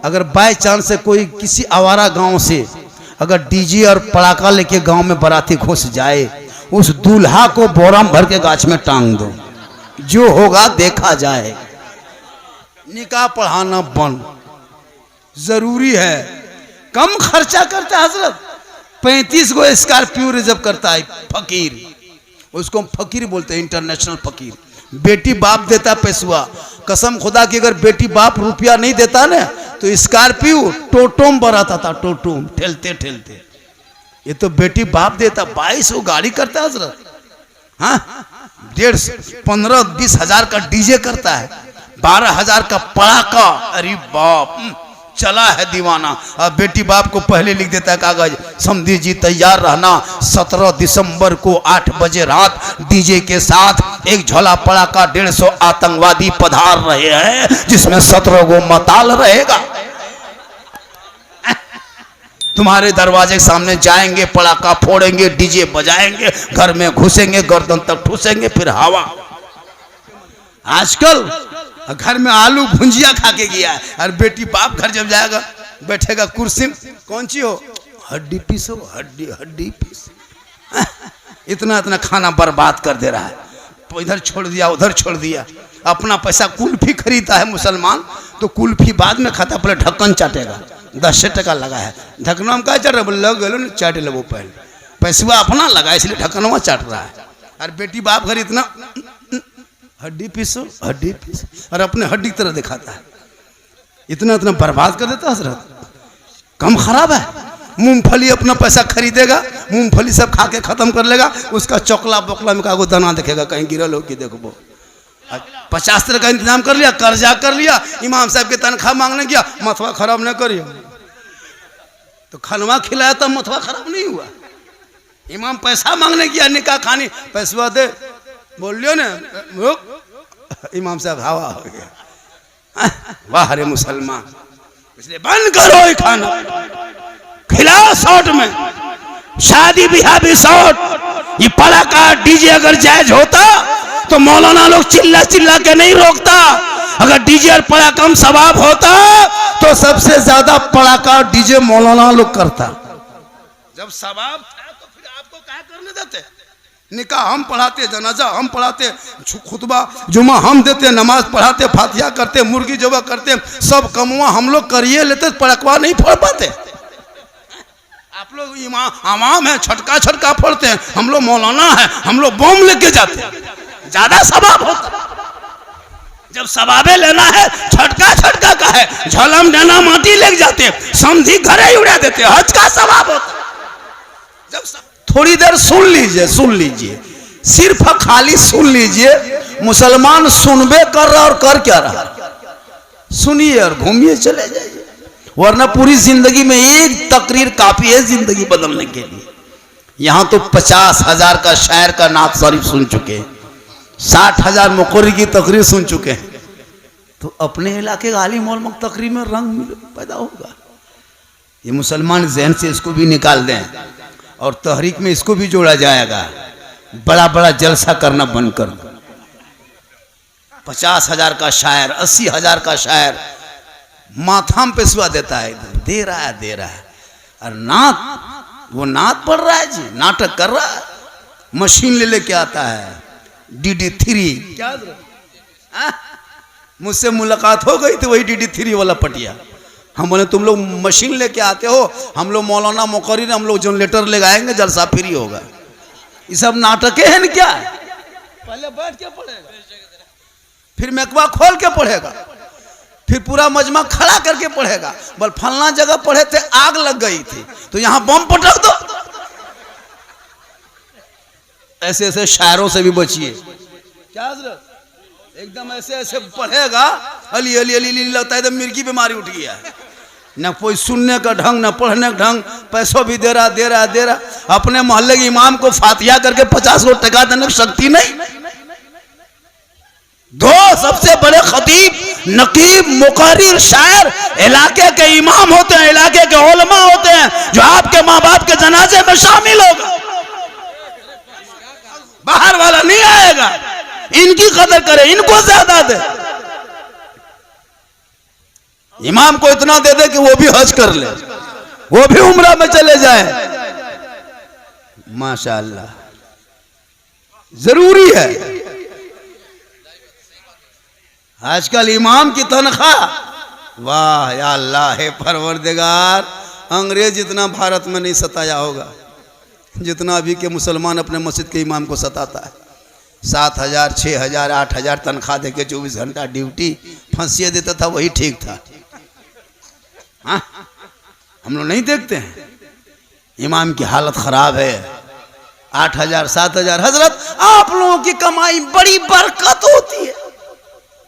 अगर by chance से कोई किसी आवारा गांव से अगर डीजे और पड़ाका लेके गांव में बाराती घुस जाए, उस दूल्हा को बोराम भर के गाछ में टांग दो, जो होगा देखा जाए। निकाह पढ़ाना बंद जरूरी है। कम खर्चा करता है हजरत। 35 गो स्कॉर्पियो रिजर्व करता है फकीर, उसको हम फकीर बोलते हैं, इंटरनेशनल फकीर। बेटी बाप देता पैसुआ, कसम खुदा की अगर बेटी बाप रुपया नहीं देता ना तो स्कॉर्पियो टोटोम बराता था, टोटोम ठेलते ठेलते। ये तो बेटी बाप देता। 22 गो गाड़ी करता है हजरत। हाँ, 1.5, 15, 20 हजार का डीजे करता है, 12 हजार का पड़ाका। अरे बाप, चला है दीवाना। अब बेटी बाप को पहले लिख देता है कागज, समधी जी तैयार रहना, 17 दिसंबर को 8 बजे रात डीजे के साथ एक झोला पड़ाका 150 आतंकवादी पधार रहे हैं, जिसमें 17 गो मताल रहेगा। तुम्हारे दरवाजे के सामने जाएंगे, पड़ाका फोड़ेंगे, डीजे बजाएंगे, घर में घुसेंगे, गर्दन तक ठूसेंगे, फिर हवा। आजकल घर में आलू भुंजिया खा के गया है, और बेटी बाप घर जब जाएगा बैठेगा कुर्सी में, कौन सी हो, हड्डी पीसो, हड्डी हड्डी पीस। इतना इतना खाना बर्बाद कर दे रहा है। इधर छोड़ दिया, उधर छोड़ दिया। अपना पैसा कुल्फी खरीदता है मुसलमान, तो कुल्फी बाद में खाता, पहले ढक्कन चाटेगा। 10 टका लगा है, ढक्कनवा में क्या चाट रहा है, लग गए ना चाट लो, पहले पैसा अपना लगा इसलिए ढक्कनवा चाट रहा है। और बेटी बाप घर इतना हड्डी पीसो, हड्डी पीसो, और अपने हड्डी की तरह दिखाता है। इतना इतना बर्बाद कर देता हजरत। कम खराब है। मूंगफली अपना पैसा खरीदेगा, मूंगफली सब खा के खत्म कर लेगा, उसका चौकला बोकला में कागो दाना देखेगा, कहीं गिरल हो कि देखो। 50 तरह का इंतजाम कर लिया, कर्जा कर लिया, इमाम साहब के तनख्वाह मांगने गया, मथवा खराब न करिए। तो खनवा खिलाया तब मथवा खराब नहीं हुआ। इमाम पैसा मांगने गया, निकाह खानी, पैसा दे, बोलियो ना, इमाम साहब हवा हो गया। वाह रे मुसलमान, इसलिए बंद करो ये खाना, खिलाओ शॉर्ट में, शादी ब्याह भी शॉर्ट। ये पड़ाका डीजे अगर जायज होता तो मौलाना लोग चिल्ला चिल्ला के नहीं रोकता। अगर डीजे और पड़ाका में सवाब होता तो सबसे ज्यादा पड़ाका डीजे मौलाना लोग करता। जब सवाब था तो फिर आपको क्या करने देते। निकाह हम पढ़ाते, जनाजा हम पढ़ाते, खुतबा जुमा हम देते, नमाज पढ़ाते, फातिहा करते, मुर्गी जबा करते, सब कमुआ हम लोग करिए लेते, पड़कवा नहीं फोड़ पाते। आप लोग इमाम है, छटका छटका फोड़ते हैं, हम लोग मौलाना है, हम लोग बम लेके जाते हैं, ज्यादा सवाब होता। जब सवाबे लेना है छटका छटका का है, झलम डना माटी लेके जाते, समझी घरे उड़ा देते, हज का सवाब होता। जब थोड़ी देर सुन लीजिए, सिर्फ खाली सुन लीजिए। मुसलमान सुनबे कर रहा और कर क्या रहा, सुनिए और घूमिए चले जाइए, वरना पूरी जिंदगी में एक तकरीर काफी है जिंदगी बदलने के लिए। यहां तो 50 हजार का शायर का नात शरीफ सुन चुके हैं, 60 हजार मुकर्री की तकरीर सुन चुके हैं। तो अपने इलाके का आलिम उलमा तकरीर में रंग पैदा होगा। ये मुसलमान जहन से इसको भी निकाल दें और तहरीक में इसको भी जोड़ा जाएगा। बड़ा बड़ा जलसा करना बंद कर दो। 50 हजार का शायर, 80 हजार का शायर माथा में पेशवा देता है, दे रहा है। और नात, वो नात पढ़ रहा है जी, नाटक कर रहा है, मशीन ले लेके आता है, DD3। क्या मुझसे मुलाकात हो गई थी वही DD3 वाला पटिया। हम बोले तुम लोग मशीन लेके आते हो, हम लोग मौलाना मुकर्रिर, हम लोग जनरेटर ले आएंगे, जलसा फ्री होगा। ये सब नाटक है न क्या? पहले बैठ के पढ़ेगा, फिर मेकवा खोल के पढ़ेगा, फिर पूरा मजमा खड़ा करके पढ़ेगा। बोल फलना जगह पढ़े थे, आग लग गई थी, तो यहाँ बम पटक दो। ऐसे ऐसे शायरों से भी बचिए। क्या हजरत, एकदम ऐसे ऐसे पढ़ेगा, अली अली अली अली लगता है एकदम मिर्गी बीमारी उठ गया है। न कोई सुनने का ढंग, न पढ़ने का ढंग, पैसों भी दे रहा। अपने मोहल्ले के इमाम को फातिहा करके 50 टका देने की शक्ति नहीं। दो सबसे बड़े खतीब, नकीब, मुकर्रिर, शायर इलाके के इमाम होते हैं, इलाके के उलमा होते हैं, जो आपके माँ बाप के जनाजे में शामिल होगा। बाहर वाला नहीं आएगा। इनकी कदर करे, इनको ज्यादा दे। इमाम को इतना दे दे कि वो भी हज कर ले, वो भी उम्रा में चले जाए। माशाअल्लाह, जरूरी है। आजकल इमाम की तनख्वाह, वाह या अल्लाह है परवरदिगार, अंग्रेज इतना भारत में नहीं सताया होगा जितना अभी के मुसलमान अपने मस्जिद के इमाम को सताता है। 7,000 6,000 8,000 तनख्वाह देके 24 घंटा ड्यूटी, फांसी देता था वही ठीक था। हाँ, हम लोग नहीं देखते हैं इमाम की हालत खराब है। 8,000 7,000। हजरत, आप लोगों की कमाई बड़ी बरकत होती है,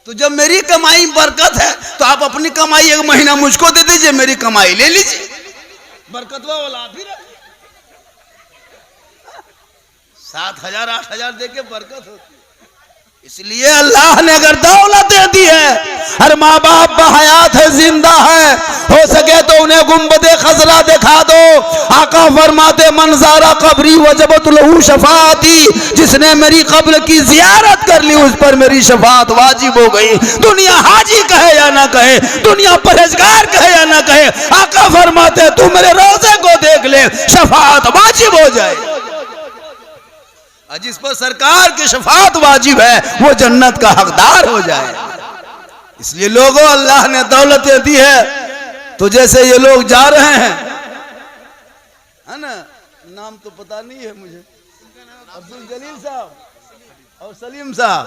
तो जब मेरी कमाई बरकत है तो आप अपनी कमाई 1 महीना मुझको दे दीजिए, मेरी कमाई ले लीजिए, बरकतवा वाला आप ही रखिए। 7,000 8,000 देके बरकत होती है। इसलिए अल्लाह ने अगर दौलत दे दी है, हर माँ बाप बहयात है, जिंदा है, हो सके तो उन्हें गुंबदे खजरा दिखा दो। आका फरमाते मंजारा कब्री वजबत लहू शफाअती, जिसने मेरी कब्र की जियारत कर ली उस पर मेरी शफाअत वाजिब हो गई। दुनिया हाजी कहे या ना कहे, दुनिया परहेजगार कहे या ना कहे, आका फरमाते तू मेरे रोजे को देख ले, शफाअत वाजिब हो जाए। जिस पर सरकार की शफाअत वाजिब है वो जन्नत का हकदार हो जाए। इसलिए लोगों, अल्लाह ने दौलतें दी है, तो जैसे ये लोग जा रहे हैं, है ना, नाम तो पता नहीं है मुझे, अब्दुल जलील साहब और सलीम साहब,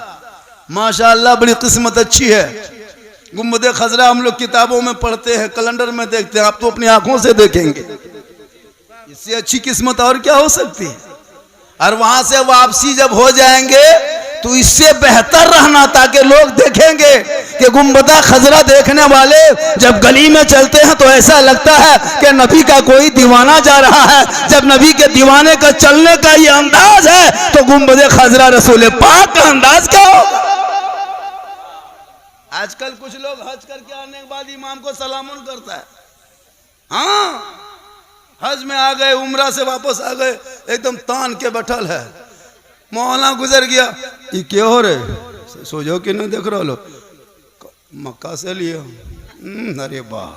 माशाअल्लाह बड़ी किस्मत अच्छी है। गुंबदे खजरा हम लोग किताबों में पढ़ते हैं, कैलेंडर में देखते हैं, आप तो अपनी आंखों से देखेंगे। इससे अच्छी किस्मत और क्या हो सकती है। और वहां से वापसी जब हो जाएंगे तो इससे बेहतर रहना, ताकि लोग देखेंगे कि गुंबदा खजरा देखने वाले जब गली में चलते हैं तो ऐसा लगता है कि नबी का कोई दीवाना जा रहा है। जब नबी के दीवाने का चलने का ये अंदाज है तो गुंबदे खजरा रसूल पाक का अंदाज क्या होगा। आजकल कुछ लोग हज करके आने के बाद इमाम को सलामुन करता है। हाँ, हज में आ गए, उम्रा से वापस आ गए, एकदम तान के बैठल है, मौला गुजर गया, ये क्या हो रहे, सोचो कि नहीं देख रहा लो, मक्का से लिया। अरे वाह,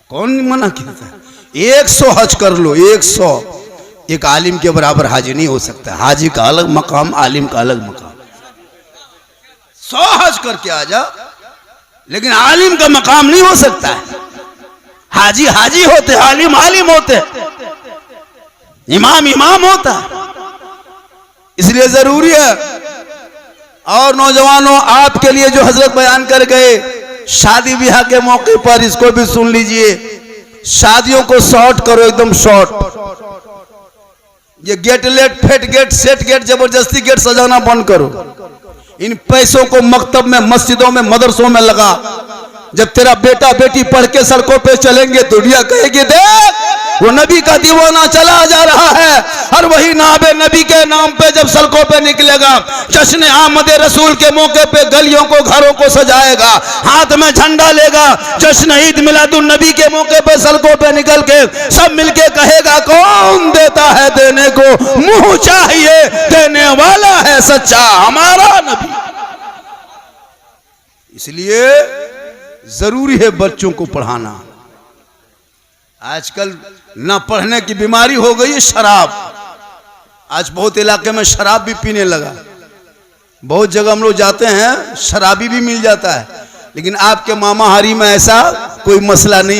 कौन मना किया था। 100 हज कर लो, 100। एक आलिम के बराबर हाजी नहीं हो सकता। हाजी का अलग मकाम, आलिम का अलग मकाम। 100 हज करके आ जा, लेकिन आलिम का मकाम नहीं हो सकता है। हाजी हाजी होते, आलिम आलिम होते, इमाम इमाम होता। इसलिए जरूरी है। और नौजवानों, आपके लिए जो हजरत बयान कर गए शादी ब्याह के मौके पर, इसको भी सुन लीजिए। शादियों को शॉर्ट करो, एकदम शॉर्ट। ये गेट लेट, फेट गेट, सेट गेट, जबरदस्ती गेट सजाना बंद करो। इन पैसों को मकतब में, मस्जिदों में, मदरसों में लगा। जब तेरा बेटा बेटी पढ़ के सड़कों पे चलेंगे, दुनिया कहेगी देख वो नबी का दीवाना चला जा रहा है। और वही नाबे नबी के नाम पे जब सड़कों पे निकलेगा, जश्न आमद रसूल के मौके पे गलियों को, घरों को सजाएगा, हाथ में झंडा लेगा, जश्न ईद मिलादुन नबी के मौके पे सड़कों पे निकल के सब मिलके कहेगा कौन देता है देने को, मुंह चाहिए देने वाला है सच्चा हमारा नबी। इसलिए जरूरी है बच्चों को पढ़ाना। आजकल ना पढ़ने की बीमारी हो गई है, शराब। आज बहुत इलाके में शराब भी पीने लगा। बहुत जगह हम लोग जाते हैं, शराबी भी मिल जाता है, लेकिन आपके मामाहारी में ऐसा कोई मसला नहीं।